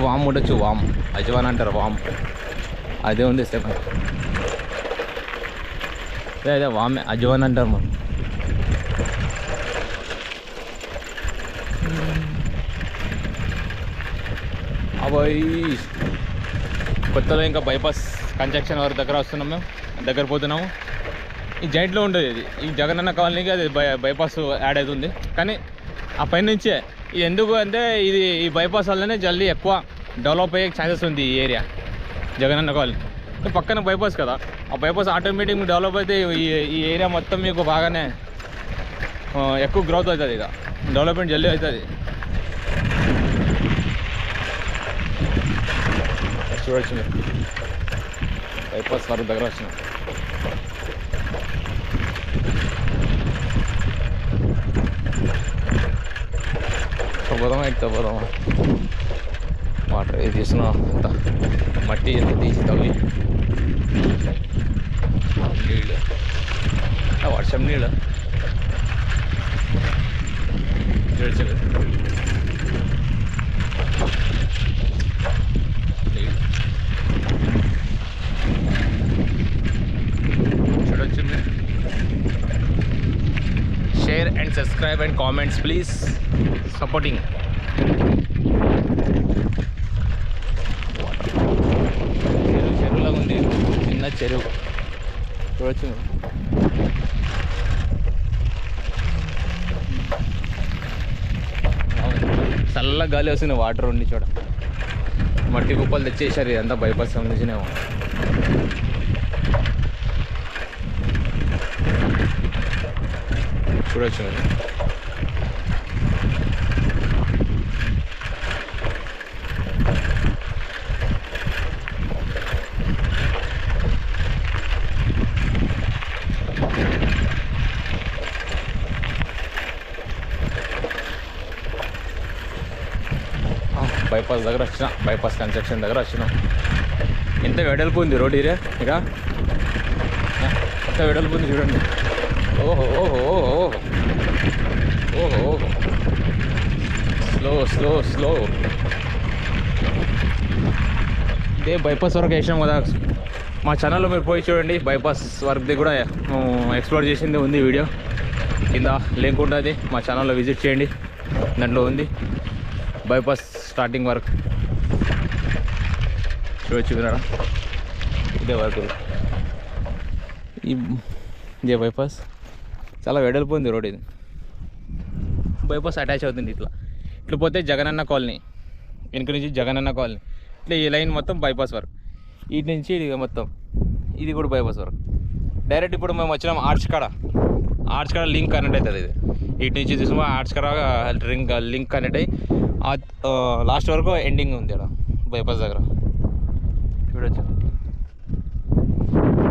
వామ్ ఉండొచ్చు, వామ్ అజవాన్ అంటారు, వామ్ అదే ఉంది. అదే వామే అజవాన్ అంటారు. మనం అబ్బాయి కొత్తలో ఇంకా బైపాస్ కన్స్ట్రక్షన్ వారి దగ్గర వస్తున్నాం, మేము దగ్గర పోతున్నాము. ఈ జాయింట్లో ఉండేది ఇది, ఈ జగనన్న కాలనీకి అది బైపాస్ యాడ్ అవుతుంది. కానీ ఆ పైన నుంచే ఇది ఎందుకు అంటే ఈ బైపాస్ వల్లనే జల్దీ ఎక్కువ డెవలప్ అయ్యే ఛాన్సెస్ ఉంది ఈ ఏరియా. జగనన్న కాలనీ పక్కన బైపాస్ కదా, ఆ బైపాస్ ఆటోమేటిక్ డెవలప్ అయితే ఈ ఏరియా మొత్తం మీకు బాగానే ఎక్కువ గ్రోత్ అవుతుంది. ఇక డెవలప్మెంట్ జల్దీ అవుతుంది. చూడొచ్చు మీరు, బైపాస్ వరకు దగ్గర వచ్చిన. పోదామా ఇట్లా పోదామా? వాటర్ ఇది తీసిన అంత మట్టి ఎంత తీసి తవ్వి నీళ్ళు, వర్షం నీళ్ళు చూడొచ్చు. Share and subscribe and comments please, supporting. చెరువులాగా ఉంది, చిన్న చెరువు చూడొచ్చు. చల్ల గాలి వస్తుంది, వాటర్ ఉండి చూడ. మట్టి కుప్పలు తెచ్చేసారు, ఇదంతా బైపాస్ సంబంధించినేమో. చూడొచ్చు మీరు. బైపాస్ దగ్గర వచ్చిన, బైపాస్ కన్స్ట్రక్షన్ దగ్గర వచ్చినాం. ఎంత వెడల్పు ఉంది రోడ్ ఏరియా, ఇక ఎంత వెడల్పు ఉంది చూడండి. ఓహో ఓహో ఓహో ఓహో ఓహో, స్లో స్లో స్లో. ఇదే బైపాస్ వరకు వేసినాం కదా. మా ఛానల్లో మీరు పోయి చూడండి, బైపాస్ వర్క్ది కూడా ఎక్స్ప్లోర్ చేసింది ఉంది వీడియో. కింద లింక్ ఉంటుంది, మా ఛానల్లో విజిట్ చేయండి, దాంట్లో ఉంది బైపాస్ స్టార్టింగ్ వర్క్. చూడొచ్చు వినరా, ఇదే వర్క్. ఇదే బైపాస్ చాలా వెడల్పు ఉంది రోడ్. ఇది బైపాస్ అటాచ్ అవుతుంది. ఇట్లా పోతే జగనన్న కాలనీ, వెనుక నుంచి జగనన్న కాలనీ, ఇట్లా ఈ లైన్ మొత్తం బైపాస్ వర్క్. ఇటు నుంచి ఇది మొత్తం, ఇది కూడా బైపాస్ వర్క్. డైరెక్ట్ ఇప్పుడు మేము వచ్చినాం ఆర్చ్ కాడ లింక్ కనెక్ట్ అవుతుంది. ఇది ఇటు నుంచి చూసుకుని ఆర్చ్ కాడ లింక్ కనెక్ట్ అయ్యి లాస్ట్ వరకు ఎండింగ్ ఉంది అక్కడ బైపాస్ దగ్గర. చూడొచ్చు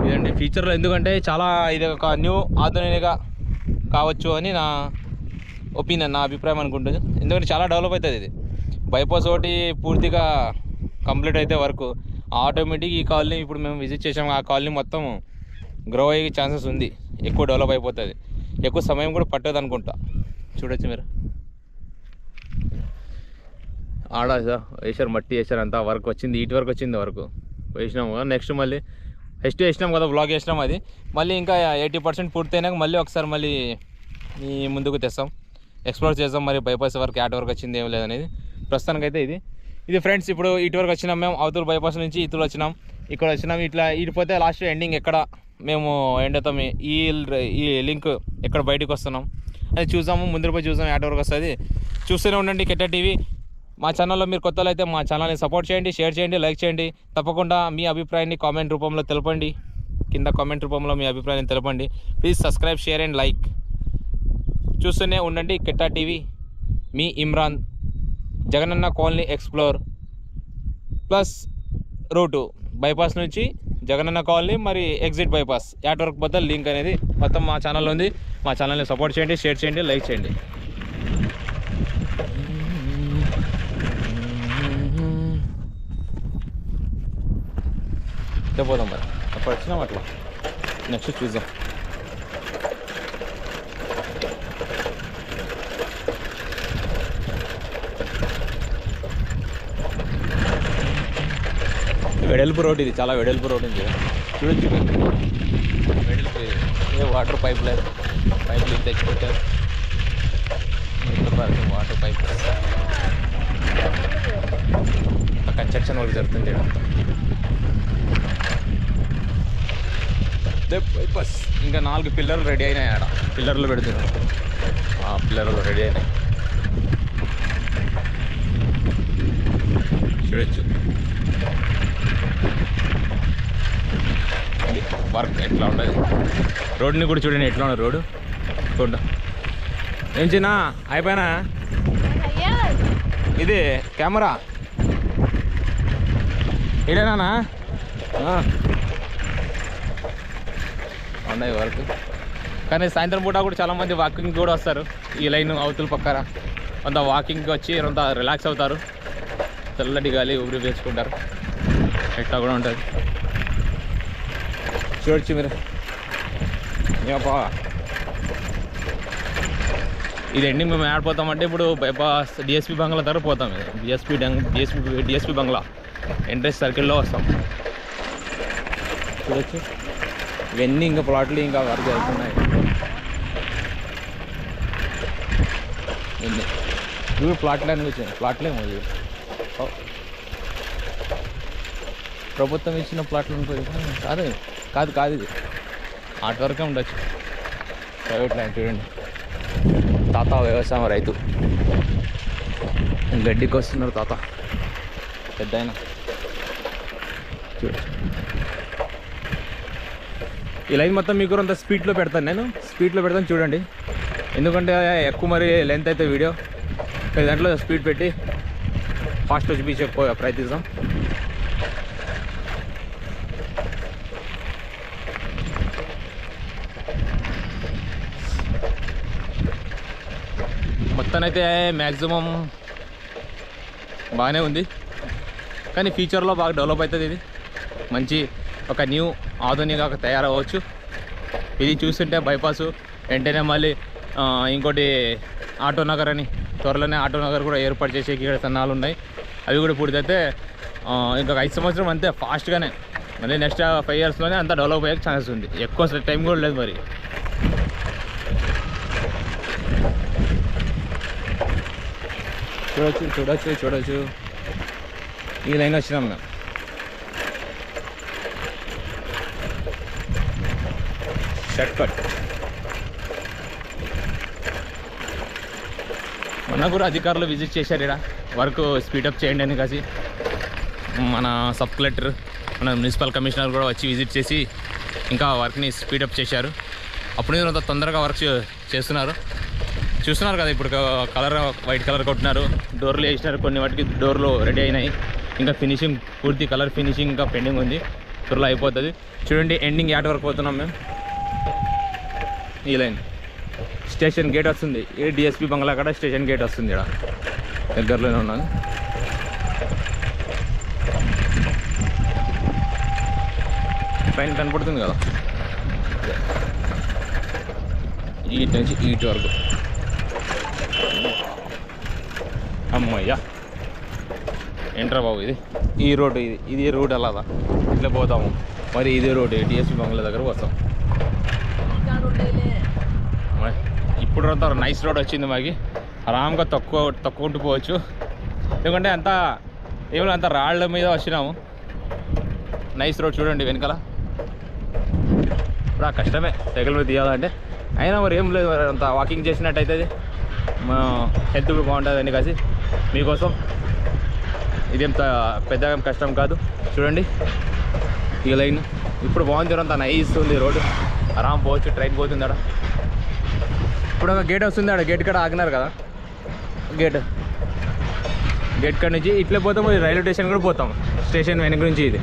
ఇదండి ఫ్యూచర్లో, ఎందుకంటే చాలా ఇది ఒక న్యూ ఆధునిక కావచ్చు అని నా ఒపీనియన్, నా అభిప్రాయం అనుకుంటుంది. ఎందుకంటే చాలా డెవలప్ అవుతుంది ఇది. బైపాస్ ఒకటి పూర్తిగా కంప్లీట్ అయితే వరకు ఆటోమేటిక్ ఈ కాలనీ ఇప్పుడు మేము విజిట్ చేసాము, ఆ కాలనీ మొత్తం గ్రో అయ్యే ఛాన్సెస్ ఉంది. ఎక్కువ డెవలప్ అయిపోతుంది, ఎక్కువ సమయం కూడా పట్టదు అనుకుంటా. చూడొచ్చు మీరు, ఆడ వేసారు, మట్టి వేసారు, అంతా వర్క్ వచ్చింది, ఇటు వరకు వచ్చింది వరకు వేసినాము. నెక్స్ట్ మళ్ళీ ఫస్ట్ వేసినాం కదా, బ్లాగ్ వేసినాం. అది మళ్ళీ ఇంకా 80% పూర్తయినాక మళ్ళీ ఒకసారి మళ్ళీ ఈ ముందుకు తెస్తాం, ఎక్స్ప్లోర్ చేస్తాం. మరి బైపాస్ వరకు యాట్ వరకు వచ్చింది ఏం లేదనేది ప్రస్తుతానికైతే ఇది ఫ్రెండ్స్. ఇప్పుడు ఇటు వరకు వచ్చినాం మేము, అవతల బైపాస్ నుంచి ఇటులు వచ్చినాం, ఇక్కడ వచ్చినాం. ఇట్లా ఇటుపోతే లాస్ట్ ఎండింగ్ ఎక్కడ మేము ఎండ్ అవుతాం, ఈ లింక్ ఎక్కడ బయటకు వస్తున్నాం అది చూసాము, ముందు పోయి చూసాము ఆట వరకు వస్తుంది. చూస్తూనే ఉండండి కెట్టా టీవీ. మా ఛానల్లో మీరు కొత్తలు అయితే మా ఛానల్ని సపోర్ట్ చేయండి, షేర్ చేయండి, లైక్ చేయండి. తప్పకుండా మీ అభిప్రాయాన్ని కామెంట్ రూపంలో తెలపండి. కింద కామెంట్ రూపంలో మీ అభిప్రాయాన్ని తెలపండి. Please subscribe, share and like. చూస్తూనే ఉండండి కెట్టా టీవీ. మీ Imran, Jagananna colony explore plus route bypass నుంచి జగనన్న కాలనీ మరి ఎగ్జిట్ బైపాస్ యాట్ వరకు పోతే లింక్ అనేది మొత్తం మా ఛానల్లో ఉంది. మా ఛానల్ని సపోర్ట్ చేయండి, షేర్ చేయండి, లైక్ చేయండి. పోదాం మరి, అప్పుడు వచ్చినాం అట్లా. నెక్స్ట్ చూద్దాం. వెడల్పు రోడ్ ఇది, చాలా వెడల్పు రోడ్ ఉంది చూడొచ్చు. వెడల్పు ఇది వాటర్ పైపులు తెచ్చిపెట్టారు. వాటర్ పైప్ కన్స్ట్రక్షన్ వర్క్ జరుగుతుంది. బైపాస్ ఇంకా 4 పిల్లర్లు రెడీ అయినాయి. ఆడ పిల్లర్లు పెడుతున్నారు. పిల్లర్లు రెడీ అయినాయి చూడొచ్చు. వర్క్ ఎట్లా ఉండదు, రోడ్ని కూడా చూడండి ఎట్లా ఉన్నది రోడ్డు. చూడ ఏం చిన్న అయిపోయినా ఇది కెమెరా ఇదేనా ఉన్నాయి వర్క్. కానీ సాయంత్రం పూట కూడా చాలామంది వాకింగ్ కూడా వస్తారు. ఈ లైన్ అవతల పక్కన కొంత వాకింగ్కి వచ్చి కొంత రిలాక్స్ అవుతారు. చల్లటి గాలి ఊపిరి పీల్చుకుంటారు. ఎట్లా కూడా ఉంటుంది చూడొచ్చు మీరు. ఇది ఎండింగ్ మేము ఆడిపోతామంటే ఇప్పుడు బైపాస్ డిఎస్పీ బంగ్లా దగ్గర పోతాం. డిఎస్పీ బంగ్లా ఎంట్రెన్స్ సర్కిల్లో వస్తాం. చూడొచ్చు ఇవన్నీ ఇంకా ప్లాట్లు ఇంకా వర్క్ అవుతున్నాయి. ఇవి ప్లాట్లే అనిపించాయి. ప్లాట్లే మళ్ళీ ప్రభుత్వం ఇచ్చిన ప్లాట్లు ఉంటుంది కాదు ఇది ఆర్ట్ వరకే ఉండొచ్చు. ప్రైవేట్ ల్యాండ్ చూడండి. తాత వ్యవసాయం రైతు గడ్డికి వస్తున్నారు తాత పెద్ద ఆయన. చూడచ్చు ఈ లైన్ మొత్తం మీకు అంత స్పీడ్లో పెడతాను. నేను స్పీడ్లో పెడతాను చూడండి. ఎందుకంటే ఎక్కువ మరి లెంత్ అయితే వీడియో దాంట్లో స్పీడ్ పెట్టి ఫాస్ట్ చూపించే ప్రయత్నిస్తాం. మొత్తానైతే మ్యాక్సిమం బాగానే ఉంది. కానీ ఫ్యూచర్లో బాగా డెవలప్ అవుతుంది. ఇది మంచి ఒక న్యూ ఆధునిక తయారవ్వచ్చు. ఇది చూస్తుంటే బైపాసు వెంటనే మళ్ళీ ఇంకోటి ఆటో నగర్ అని త్వరలోనే ఆటో నగర్ కూడా ఏర్పాటు చేసే ఇక్కడ సన్నాలు ఉన్నాయి. అవి కూడా పూర్తయితే ఇంకొక 5 సంవత్సరం అంతే ఫాస్ట్గానే మళ్ళీ నెక్స్ట్ 5 ఇయర్స్లోనే అంతా డెవలప్ అయ్యే ఛాన్స్ ఉంది. ఎక్కువ టైం కూడా లేదు మరి. చూడొచ్చు ఈ లైన్ వచ్చినాం మేము. షార్ట్ కట్ మొన్న కూడా అధికారులు విజిట్ చేశారు. ఇక్కడ వర్క్ స్పీడప్ చేయండి అని కాసి మన సబ్ కలెక్టర్ మన మున్సిపల్ కమిషనర్ కూడా వచ్చి విజిట్ చేసి ఇంకా వర్క్ని స్పీడప్ చేశారు. అప్పుడు అంత తొందరగా వర్క్ చేస్తున్నారు. చూస్తున్నారు కదా ఇప్పుడు వైట్ కలర్ కొట్టినారు, డోర్లు వేసినారు. కొన్ని వాటికి డోర్లు రెడీ అయినాయి. ఇంకా ఫినిషింగ్ పూర్తి కలర్ ఫినిషింగ్ ఇంకా పెండింగ్ ఉంది. త్వరలో అయిపోతుంది. చూడండి ఎండింగ్ యాట్ వరకు పోతున్నాం మేము. ఈ లైన్ స్టేషన్ గేట్ వస్తుంది. ఈ డిఎస్పీ బంగ్లా కాడ స్టేషన్ గేట్ వస్తుంది. ఇక్కడ దగ్గరలోనే ఉన్నాను. పైన కనపడుతుంది కదా ఈటి నుంచి ఈటి వరకు. అమ్మయ్యా ఏంట్రా బాబు ఇది ఈ రోడ్డు ఇది రోడ్ అలాదా ఇట్లా పోతాము. మరి ఇదే రోడ్డు డిఎస్పీ బంగ్లా దగ్గర వస్తాం. ఇప్పుడు అంత నైస్ రోడ్ వచ్చింది మాకి. ఆరాంగా తక్కువ పోవచ్చు. ఎందుకంటే అంతా ఏమైనా అంత రాళ్ళ మీద వచ్చినాము. నైస్ రోడ్ చూడండి వెనకాల. ఇప్పుడు కష్టమే సైకిల్ మీద తీయాలంటే అయినా మరి ఏం లేదు, అంత వాకింగ్ చేసినట్టు అవుతుంది, హెల్త్ కూడా బాగుంటుంది అని కాసి మీకోసం. ఇదేం పెద్దగా కష్టం కాదు. చూడండి ఈ లైన్ ఇప్పుడు బాగుంది, అంత నైస్ ఉంది రోడ్డు, ఆరామ్ పోవచ్చు. ట్రైన్ పోతుంది ఆడ. ఇప్పుడు ఒక గేట్ వస్తుంది, ఆడ గేట్ కాడ ఆగినారు కదా, గేట్ కాడ నుంచి ఇట్లా పోతాం, రైల్వే స్టేషన్ కూడా పోతాం. స్టేషన్ వెనక నుంచి ఇది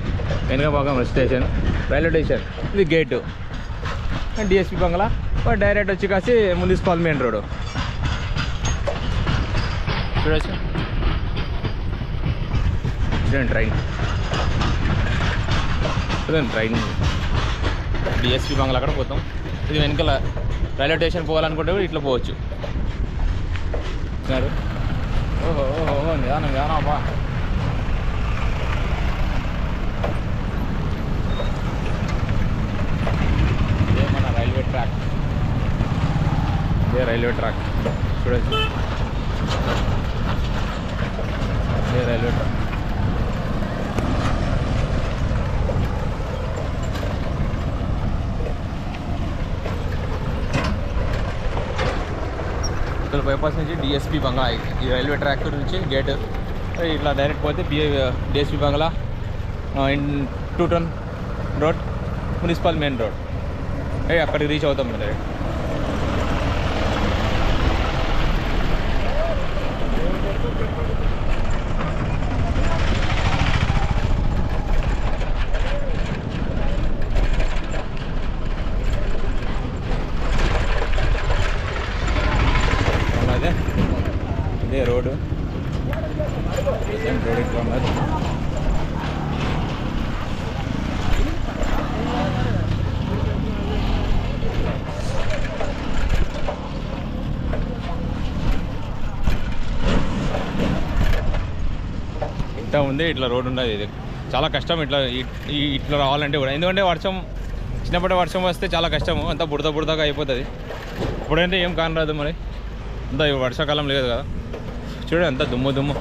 వెనక పోగాం స్టేషన్, రైల్వే స్టేషన్, ఇది గేటు డిఎస్పీ బంగ్లా. డైరెక్ట్ వచ్చి కాసి మున్సిపల్ మెయిన్ రోడ్ చూడొచ్చు. చూడండి ట్రైన్ డిఎస్పీ బంగ్లా అక్కడ పోతాం. ఇది వెనకాల రైల్వే స్టేషన్ పోవాలనుకుంటే కూడా ఇట్లా పోవచ్చు. ఓహో నిదానం అబ్బా. ఇదే మన రైల్వే ట్రాక్, చూడొచ్చు. ఇదే రైల్వే ట్రాక్. బైపాస్ నుంచి డిఎస్పీ బంగ్లా, ఈ రైల్వే ట్రాక్ నుంచి గేట్ ఇట్లా డైరెక్ట్ పోతే డిఎస్పీ బంగ్లా, 2 టన్ రోడ్, మున్సిపల్ మెయిన్ రోడ్, అక్కడికి రీచ్ అవుతాం డైరెక్ట్. ఇదే రోడ్డు ఇట్లా ఉన్నది. ఇంత ఉంది ఇట్లా రోడ్డు ఉండదు. ఇది చాలా కష్టం ఇట్లా రావాలంటే కూడా, ఎందుకంటే చిన్నప్పటి వర్షం వస్తే చాలా కష్టము, అంతా బుడదగా అయిపోతుంది. ఇప్పుడంటే ఏం కానరాదు, మరి అంతా వర్షాకాలం లేదు కదా. చూడండి అంతా దుమ్ము.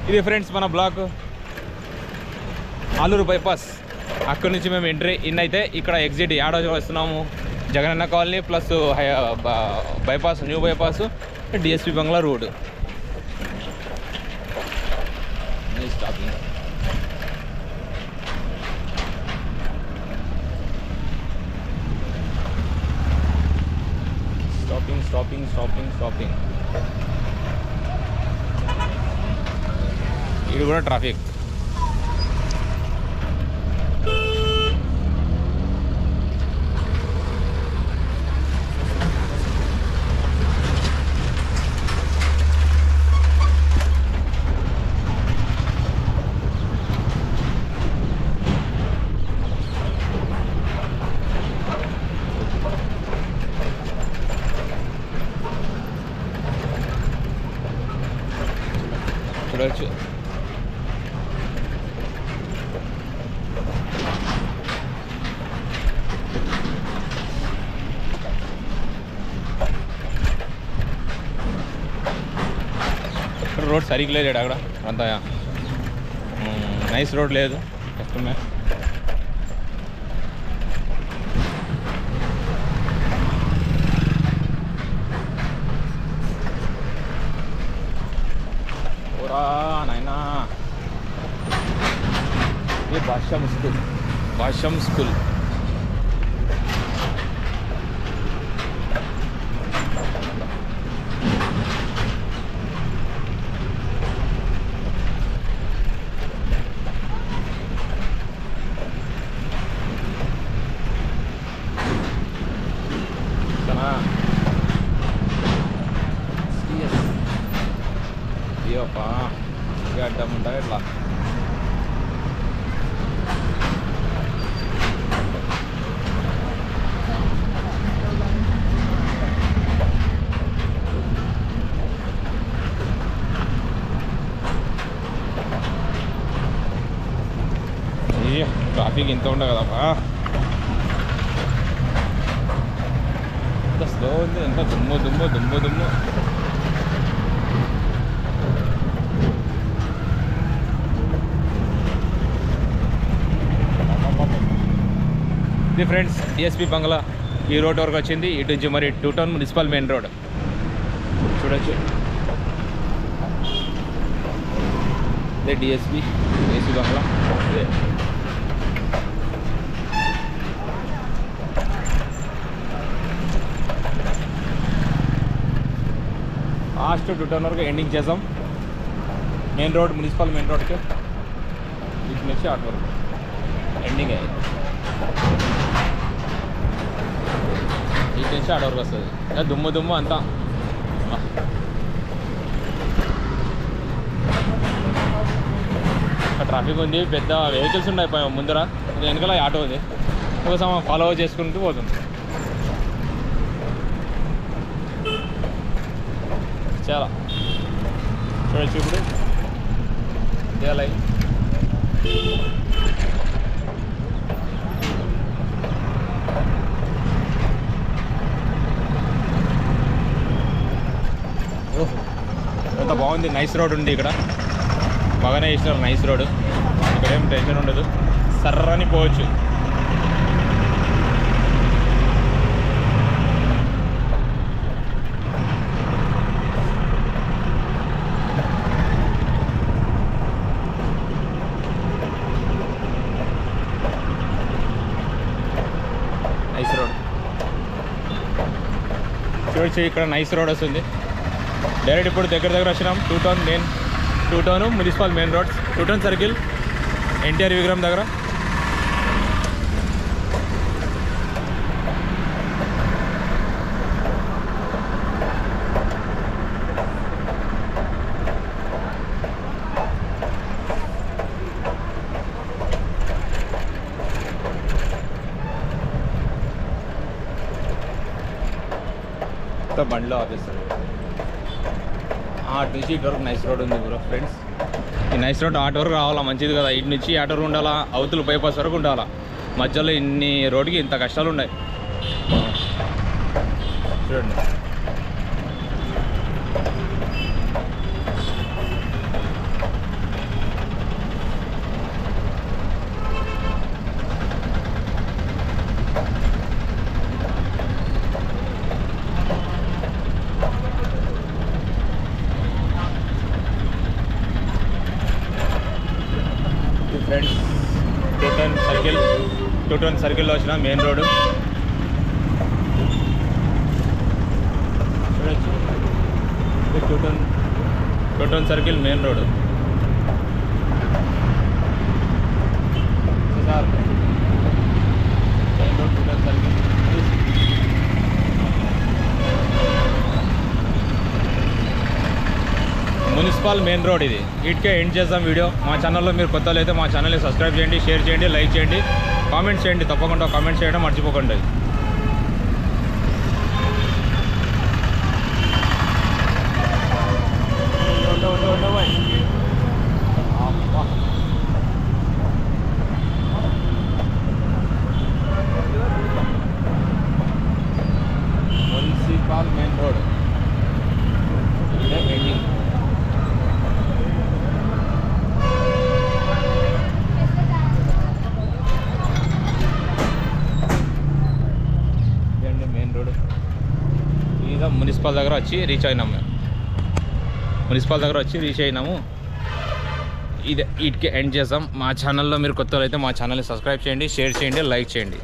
ఇది ఫ్రెండ్స్ మన బ్లాక్ ఆలూరు బైపాస్. అక్కడి నుంచి మేము ఎంట్రీ అయితే ఇక్కడ ఎగ్జిట్ యాడో వస్తున్నాము, Jagananna colony plus bypass, new bypass, DSP bungalow road. Stopping. ఇది కూడా ట్రాఫిక్. చూడవచ్చు రోడ్ సరిగ్గా లేదు అక్కడ, అంత నైస్ రోడ్ లేదు, కష్టమే. నాయనా ये भाष्यम स्कूल అడ్డం ఉంటాయి ఇట్లా. ట్రాఫిక్ ఇంత ఉండదు కదమ్మా, ఎంత స్లో ఉంది, ఎంత దుమ్ము. ఇది ఫ్రెండ్స్ డిఎస్పి బంగ్లా ఈ రోడ్ వరకు వచ్చింది. ఇటు నుంచి మరి 2 టౌన్ మున్సిపల్ మెయిన్ రోడ్ చూడొచ్చు. ఇదే డిఎస్పి బంగ్లా. ఇదే లాస్ట్ 2 టౌన్ వరకు ఎండింగ్ చేసాం. మెయిన్ రోడ్ మున్సిపల్ మెయిన్ రోడ్కి ఇటు నుంచి అటు వరకు ఎండింగ్ అయ్యింది. ఇటు నుంచి అటు వరకు వస్తుంది. దుమ్ము అంతా ట్రాఫిక్ ఉంది. పెద్ద వెహికల్స్ ఉన్నాయి ముందర. వెనకాల ఆటో ఉంది. కోసం ఫాలో చేసుకుంటూ పోతుంది. చాలా చూడొచ్చు. ఇప్పుడు ఇదే లైన్. ఎంత బాగుంది. నైస్ రోడ్ ఉంది ఇక్కడ. బాగానే వేసినారు నైస్ రోడ్. ఇక్కడ ఏం టెన్షన్ ఉండదు. సర్రని పోవచ్చు. నైస్ రోడ్ చూడొచ్చు. ఇక్కడ నైస్ రోడ్ వస్తుంది. డైరెక్ట్ ఇప్పుడు దగ్గర వచ్చినాం. 2 town municipal main road, 2 town circle, NTR విగ్రహం దగ్గర. బండిలో ఆపేస్తారు. అటు నుంచి ఇటు వరకు నైస్ రోడ్ ఉంది బ్రో ఫ్రెండ్స్. ఈ నైస్ రోడ్ ఆటో వరకు రావాలా, మంచిది కదా. ఇటు నుంచి ఆటో వరకు ఉండాలా, అవతల బైపాస్ వరకు ఉండాలా. మధ్యలో ఇన్ని రోడ్డుకి ఇంత కష్టాలు ఉన్నాయి చూడండి. ఫ్రెండ్స్ 2 టౌన్ సర్కిల్లో వచ్చిన మెయిన్ రోడ్ చూడొచ్చు. 2 town circle main road. Sir main road 2 town circle. Municipal main road ఇది. ఇటుకే ఎండ్ చేద్దాం వీడియో. మా ఛానల్లో మీరు కొత్తలు అయితే మా ఛానల్ని సబ్స్క్రైబ్ చేయండి, షేర్ చేయండి, లైక్ చేయండి, కామెంట్ చేయండి. తప్పకుండా కామెంట్ చేయడం మర్చిపోకండి. మున్సిపల్ మెయిన్ రోడ్ ఇదే ఎండింగ్. మున్సిపల్ దగ్గర వచ్చి రీచ్ అయినాము. ఇదే ఇటుకే ఎండ్ చేసాం. మా ఛానల్లో మీరు కొత్తలు అయితే మా ఛానల్ని సబ్స్క్రైబ్ చేయండి, షేర్ చేయండి, లైక్ చేయండి.